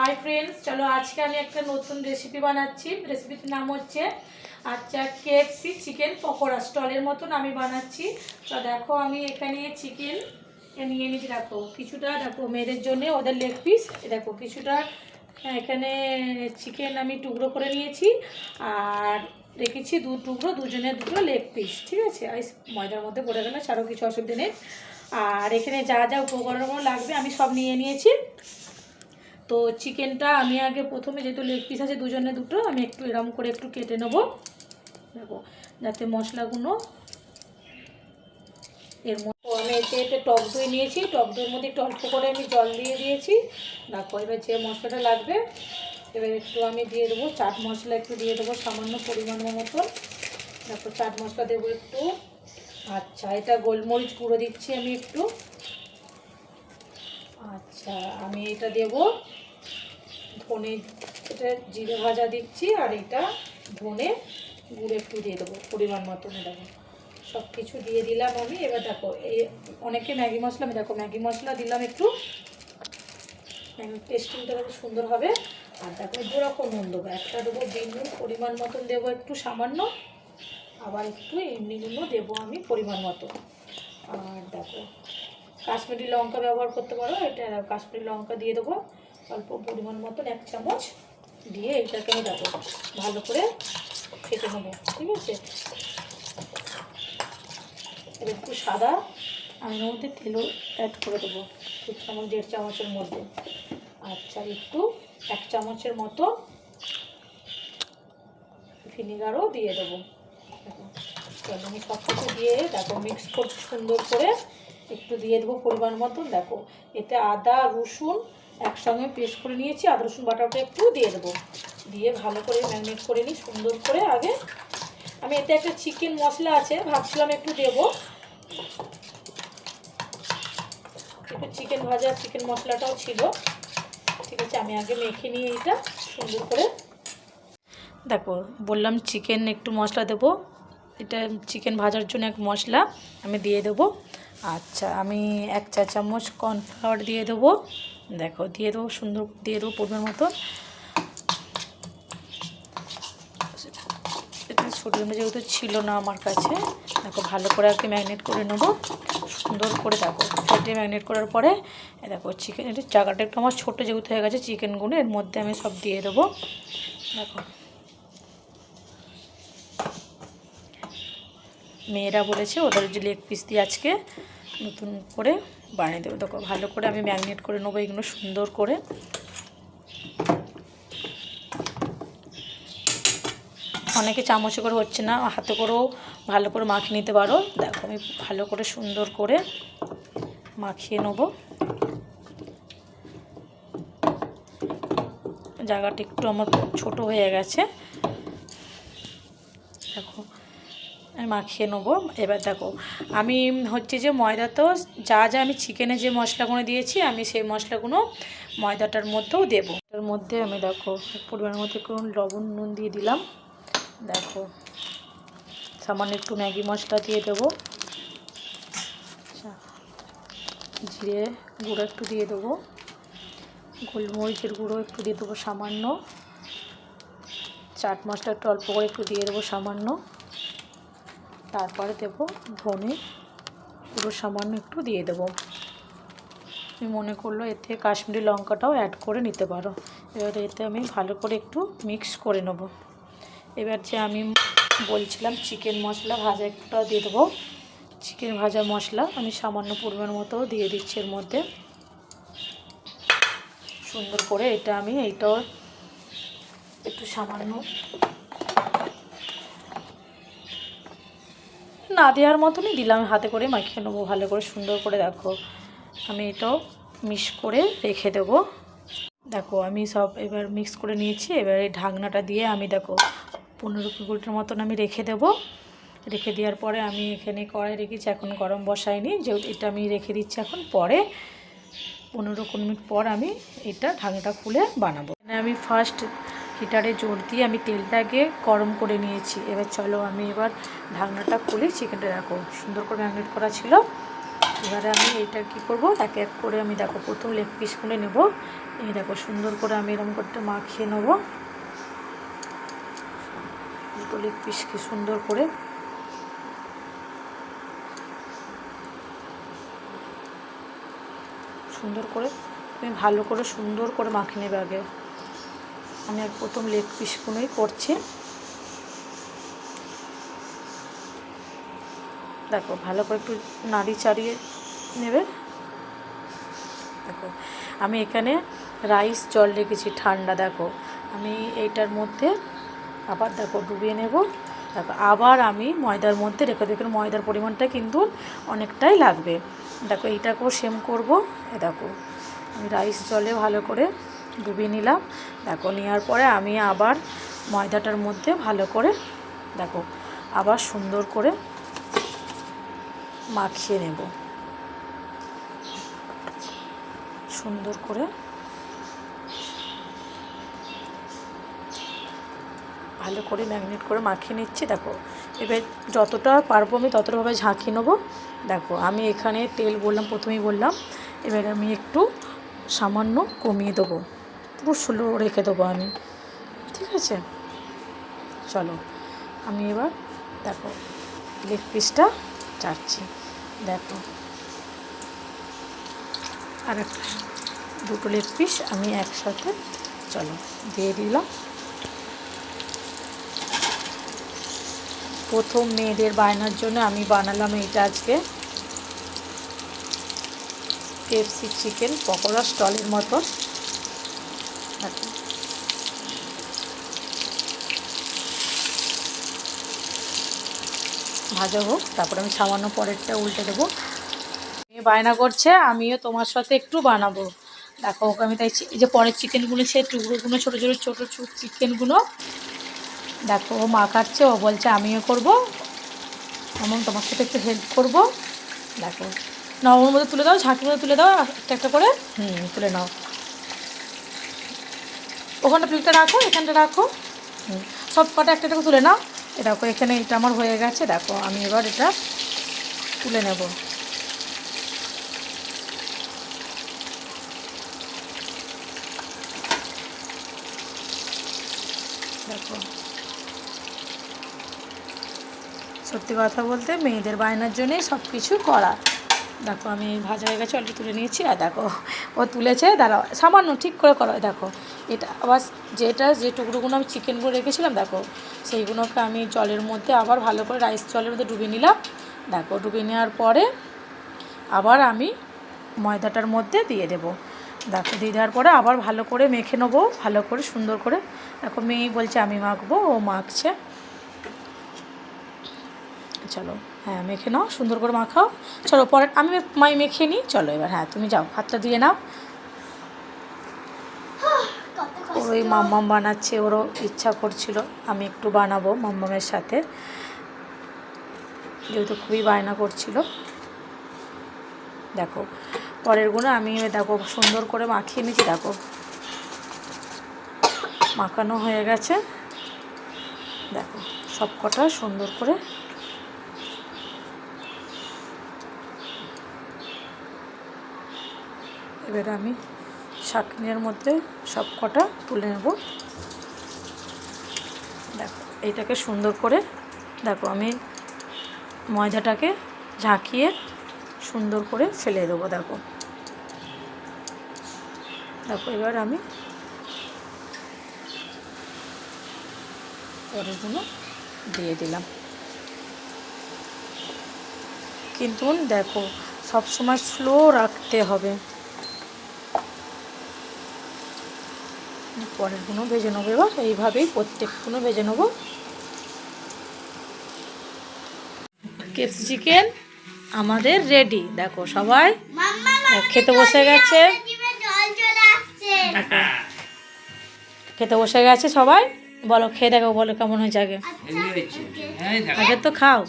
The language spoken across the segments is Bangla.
हाय फ्रेंड्स, चलो आज के एक नतून रेसिपि बनाচ্ছি। रेसिपिर नाम হচ্ছে আচ্ছা কেএফসি চিকেন পকোড়া স্টলের মতন আমি বানাচ্ছি। তো দেখো আমি এখানে চিকেন নিয়ে নিয়েছি। দেখো কিছুটা দেখো মেয়েদের জন্য ওদের লেগ পিস, দেখো কিছুটা এখানে চিকেন আমি টুকরো করে নিয়েছি আর রেখেছি দু টুকরো, দুজনের দুটো লেগ পিস। ঠিক আছে, আর ময়দার মধ্যে পড়ে গেলে ছাড়াও কিছু অসুবিধা নেই। আর এখানে যা যা উপকরণগুলো লাগবে আমি সব নিয়ে নিয়েছি। তো চিকেনটা আমি আগে প্রথমে যেহেতু লেগ পিস আছে দুজনে দুটো, আমি একটু এরম করে একটু কেটে নেব। দেখো যাতে মশলাগুলো এর মধ্যে আমি এতে টক দই নিয়েছি, টক দইয়ের মধ্যে একটু অল্প করে আমি জল দিয়ে দিয়েছি। দেখো এবার যে মশলাটা লাগবে এবার একটু আমি দিয়ে দেবো চাট মশলা, একটু দিয়ে দেবো সামান্য পরিমাণ মতন। দেখো চাট মশলা দেবো একটু। আচ্ছা এটা গোলমরিচ গুঁড়ো দিচ্ছি আমি একটু। আচ্ছা আমি এটা দেবো ধনে, এটা জিরে ভাজা দিচ্ছি আর এটা ধনে গুঁড়ো একটু দিয়ে দেবো পরিমাণ মতন। দেখো সব কিছু দিয়ে দিলাম আমি। এবার দেখো এই অনেকে ম্যাগি মশলা, আমি দেখো ম্যাগি মশলা দিলাম একটু, টেস্টিংটা খুব সুন্দর হবে। আর দেখো দুরকম নুন দেবো, একটা দেবো বিন নুন পরিমাণ মতন দেবো একটু সামান্য, আবার একটু এমনি নুনও দেবো আমি পরিমাণ মতো। আর দেখো কাশ্মীরি লঙ্কা ব্যবহার করতে পারো, এটা কাশ্মীরি লঙ্কা দিয়ে দেবো অল্প পরিমাণ মতন, 1 চামচ দিয়ে এইটাকে আমি দেখো ভালো করে খেতে নেবো। ঠিক আছে, এবার একটু সাদা আমি এর মধ্যে তেলও অ্যাড করে দেবো 2 চামচ 1.5 চামচের মধ্যে। আচ্ছা একটু 1 চামচের মতো ভিনিগারও দিয়ে দেবো। দেখো আমি সব কিছু দিয়ে দেখো মিক্স করছি সুন্দর করে, একটু দিয়ে দেবো পরিমাণ মতন। দেখো এতে আদা রসুন একসঙ্গে পেস্ট করে নিয়েছি, আদা রসুন বাটাটা একটু দিয়ে দেবো, দিয়ে ভালো করে ম্যারিনেট করে নিই সুন্দর করে। আগে আমি এতে একটা চিকেন মশলা আছে ভাবছিলাম একটু দেবো, একটু চিকেন ভাজা চিকেন মশলাটাও ছিল। ঠিক আছে আমি আগে মেখে নিয়ে এটা সুন্দর করে। দেখো বললাম চিকেন একটু মশলা দেবো, এটা চিকেন ভাজার জন্য এক মশলা আমি দিয়ে দেবো। আচ্ছা আমি 1 চা চামচ কর্নফ্লাওয়ার দিয়ে দেবো। দেখো দিয়ে দেবো সুন্দর দিয়ে দেবো পরিমাণ মতো। এটা ছোটো যেহেতু ছিল না আমার কাছে, দেখো ভালো করে আগে ম্যারিনেট করে নেবো সুন্দর করে। দেখো ফেটে ম্যারিনেট করার পরে দেখো চিকেন, এটা জায়গাটা একটু আমার ছোটো যেহেতু হয়ে গেছে চিকেনগুলো এর মধ্যে আমি সব দিয়ে দেবো। দেখো মেয়েরা বলেছে ওদের যে লেগ পিস দিয়ে আজকে নতুন করে বানিয়ে দেবো। দেখো ভালো করে আমি ম্যারিনেট করে নেবো এগুলো সুন্দর করে। অনেকে চামচে করে হচ্ছে না, হাতে করেও ভালো করে মাখিয়ে নিতে পারো। দেখো আমি ভালো করে সুন্দর করে মাখিয়ে নেবো। জায়গাটা একটু আমার ছোট হয়ে গেছে, দেখো আমি মাখিয়ে নেবো। এবার দেখো আমি হচ্ছে যে ময়দাতেও যা যা আমি চিকেনে যে মশলাগুলো দিয়েছি আমি সেই মশলাগুলো ময়দাটার মধ্যেও দেবো। এটার মধ্যে আমি দেখো পরিমাণের মধ্যে একটু লবণ নুন দিয়ে দিলাম। দেখো সামান্য একটু ম্যাগি মশলা দিয়ে দেবো। আচ্ছা জিরে গুঁড়ো একটু দিয়ে দেবো, গোলমরিচের গুঁড়ো একটু দিয়ে দেবো সামান্য, চাট মশলা একটু অল্প করে একটু দিয়ে দেবো সামান্য, তারপরে দেবো ধনে পুরো সামান্য একটু দিয়ে দেবো। তুমি মনে করলো এতে কাশ্মীরি লঙ্কাটাও অ্যাড করে নিতে পারো। এবার এতে আমি ভালো করে একটু মিক্স করে নেব। এবার যে আমি বলছিলাম চিকেন মশলা ভাজা একটাও দিয়ে দেবো, চিকেন ভাজা মশলা আমি সামান্য পরিমাণ মতো দিয়ে দিচ্ছি এর মধ্যে সুন্দর করে। এটা আমি এইটাও একটু সামান্য না দেওয়ার মতনই দিলাম, হাতে করে মাখিয়ে নেবো ভালো করে সুন্দর করে। দেখো আমি এটাও মিক্স করে রেখে দেবো। দেখো আমি সব এবার মিক্স করে নিয়েছি। এবার এই ঢাকনাটা দিয়ে আমি দেখো 15-20 মিনিটের মতন আমি রেখে দেবো। রেখে দেওয়ার পরে আমি এখানে কড়াই রেখেছি, এখন গরম বসাইনি, যে এটা আমি রেখে দিচ্ছি এখন। পরে 15-20 মিনিট পর আমি এটা ঢাকনাটা খুলে বানাবো। আমি ফার্স্ট হিটারে জোর দিয়ে আমি তেলটাকে গরম করে নিয়েছি। এবার চলো আমি এবার ঢাকনাটা খুলে চিকেনটা দেখো সুন্দর করে ম্যারিনেট করা ছিল এবারে আমি এইটা কী করবো, এক এক করে আমি দেখো প্রথম লেগ পিসগুলো নেব। এই দেখো সুন্দর করে আমি এরকম করতে মাখিয়ে নেব দুটো লেগ পিসকে সুন্দর করে। সুন্দর করে তুমি ভালো করে সুন্দর করে মাখিয়ে নেবে আগে। আমি আর প্রথম লেগ পিসগুলোই করছি। দেখো ভালো করে একটু নাড়ি চাড়িয়ে নেবে। দেখো আমি এখানে রাইস জল রেখেছি ঠান্ডা। দেখো আমি এইটার মধ্যে আবার দেখো ডুবিয়ে নেব। দেখো আবার আমি ময়দার মধ্যে রেখে দেবো। এখানে ময়দার পরিমাণটা কিন্তু অনেকটাই লাগবে। দেখো এইটাকেও সেম করব। দেখো আমি রাইস জলে ভালো করে ডুবিয়ে নিলাম। দেখো নেওয়ার পরে আমি আবার ময়দাটার মধ্যে ভালো করে দেখো আবার সুন্দর করে মাখিয়ে নেব। সুন্দর করে ভালো করে ম্যাগনেট করে মাখিয়ে নিচ্ছি। দেখো এবার যতটা পারবো আমি ততটাভাবে ঝাঁকিয়ে নেবো। দেখো আমি এখানে তেল বললাম, প্রথমেই বললাম, এবার আমি একটু সামান্য কমিয়ে দেবো, পুরো স্লো রেখে দেবো আমি, ঠিক আছে। চলো আমি এবার দেখো লেগ পিসটা চাটছি। দেখো আর একটা দুটো লেগ পিস আমি একসাথে চলো দিয়ে দিলাম। প্রথম মেয়েদের বায়নার জন্য আমি বানালাম এইটা আজকে, কেএফসি চিকেন পকোড়া স্টলের মতো। ভাজা হোক, তারপর আমি সামান্য পরেরটা উল্টে দেবো। মেয়ে বায়না করছে আমিও তোমার সাথে একটু বানাবো। দেখো ওকে আমি তাই এই যে পরের চিকেনগুলো, সে টুকরোগুলো ছোটো ছোটো চিকেনগুলো দেখো ও মাখাচ্ছে। ও বলছে আমিও করবো, এমন তোমার সাথে একটু হেল্প করবো। দেখো নাও, ওর মধ্যে তুলে দাও, ঝাঁকির মধ্যে তুলে দাও একটা একটা করে। তুলে নাও। ওখানটা প্লেটটা রাখো, এখানটা রাখো। সব কটা একটা একটা তুলে নাও। এ দেখো এখানে এটা আমার হয়ে গেছে। দেখো আমি এবার এটা তুলে নেব। দেখো সত্যি কথা বলতে মেয়েদের বায়নার জন্যই সব কিছু করা। দেখো আমি ভাজা হয়ে গেছে, অল্প তুলে নিয়েছি। আর দেখো ও তুলেছে, দাঁড়াও সামান্য ঠিক করে করো। দেখো এটা আবার যে টুকরোগুলো আমি চিকেনগুলো রেখেছিলাম, দেখো সেইগুলোকে আমি জলের মধ্যে আবার ভালো করে রাইস জলের মধ্যে ডুবিয়ে নিলাম। দেখো ডুবিয়ে নেওয়ার পরে আবার আমি ময়দাটার মধ্যে দিয়ে দেবো। দেখো দিয়ে দেওয়ার পরে আবার ভালো করে মেখে নেবো, ভালো করে সুন্দর করে। দেখো মেয়েই বলছে আমি মাখবো, ও মাখছে। চলো হ্যাঁ মেখে নাও, সুন্দর করে মাখাও। চলো পরে আমি মেখে নিই। চলো এবার হ্যাঁ তুমি যাও, হাতটা ধুয়ে নাও। ওর ওই মাম্মাম বানাচ্ছে, ওরও ইচ্ছা করছিল আমি একটু বানাবো মাম্মামের সাথে, যেহেতু খুবই বায়না করছিল। দেখো পরেরগুলো আমি দেখো সুন্দর করে মাখিয়ে নিচ্ছি। দেখো মাখানো হয়ে গেছে। দেখো সব কটা সুন্দর করে এবার আমি শাকনির মধ্যে সব কটা তুলে নেব। দেখো এইটাকে সুন্দর করে দেখো আমি ময়দাটাকে ঝাঁকিয়ে সুন্দর করে ফেলে দেবো। দেখো দেখো এবার আমি পরেরগুলো দিয়ে দিলাম। কিন্তু দেখো সবসময় স্লো রাখতে হবে। পরেরগুলো ভেজে নেবো। এবার এইভাবেই প্রত্যেকগুলো ভেজে নেবো। কেএফসি চিকেন আমাদের রেডি। দেখো সবাই খেতে বসে গেছে। খেতে বসে গেছে সবাই। বলো খেয়ে দেখো, বলো কেমন হয়েছে আগে। আগে তো খাও।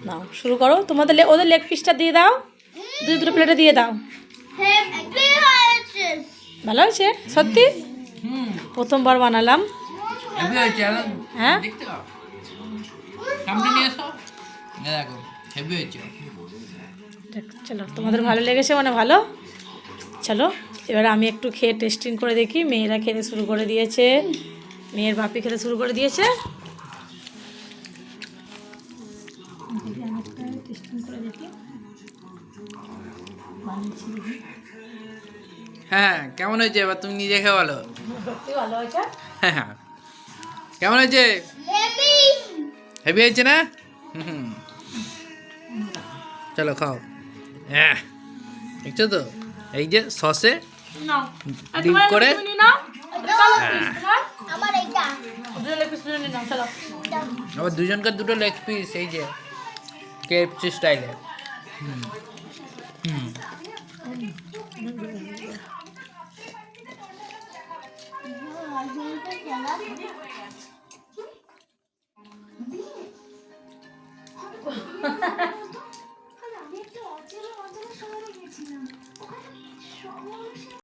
নাও শুরু করো। তোমাদের ওদের লেগ পিসটা দিয়ে দাও, দুটো প্লেটে দিয়ে দাও। ভালো হয়েছে সত্যি, প্রথমবার বানালাম। হ্যাঁ দেখো হেভি হয়েছে। চলো, তোমাদের ভালো লেগেছে মানে ভালো। চলো এবার আমি একটু খেয়ে টেস্টিং করে দেখি। মেয়েরা খেতে শুরু করে দিয়েছে, মেয়ের বাপি খেতে শুরু করে দিয়েছে। টেস্টিং করে দেখি। হ্যাঁ কেমন হয়েছে এবার তুমি নিজে খেয়ে বলো। সত্যি ভালো হয়েছে। হ্যাঁ কেমন হয়েছে? হেভি হয়েছে না? হুম চলো খাও। হ্যাঁ দেখছো তো এই যে সসে নাও ডিপ করে। নাও আমার এইটা দুটো লেগ পিস নিয়ে নাও। চলো আবার দুজনকার দুটো লেগ পিস এই যে কেএফসি স্টাইলে। হুম হুম